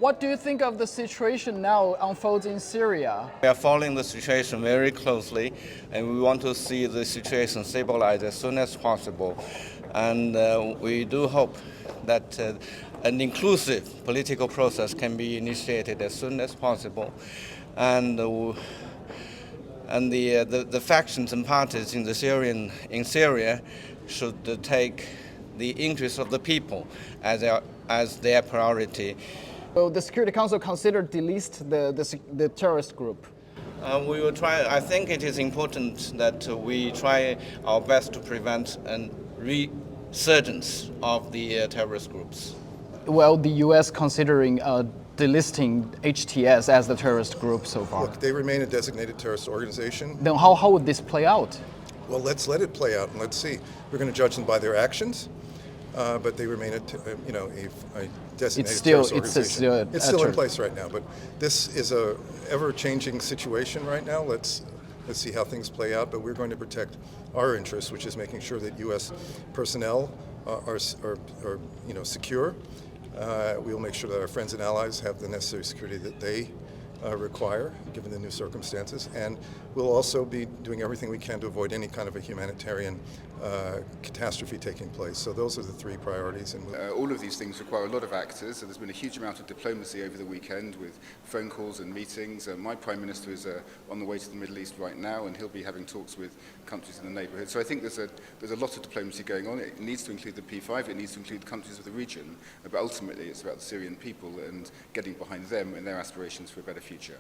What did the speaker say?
What do you think of the situation now unfolds in Syria? We are following the situation very closely, and we want to see the situation stabilize as soon as possible. And we do hope that an inclusive political process can be initiated as soon as possible. And the factions and parties in Syria should take the interests of the people as their priority. Will the Security Council consider delist the terrorist group? We will try. I think it is important that we try our best to prevent a resurgence of the terrorist groups. Well, the U.S. considering delisting HTS as the terrorist group so far. Look, they remain a designated terrorist organization. Then how would this play out? Well, let's let it play out and let's see. We're going to judge them by their actions, but they remain a designated terrorist organization. It's still in place right now, but this is a ever-changing situation right now. Let's see how things play out, but we're going to protect our interests, which is making sure that U.S. personnel are secure. We will make sure that our friends and allies have the necessary security that they require, given the new circumstances, and we'll also be doing everything we can to avoid any kind of a humanitarian catastrophe taking place. So those are the three priorities. And all of these things require a lot of actors, so there's been a huge amount of diplomacy over the weekend with phone calls and meetings. My Prime Minister is on the way to the Middle East right now, and he'll be having talks with countries in the neighbourhood. So I think there's a lot of diplomacy going on. It needs to include the P5, it needs to include countries of the region, but ultimately it's about the Syrian people and getting behind them and their aspirations for a better future.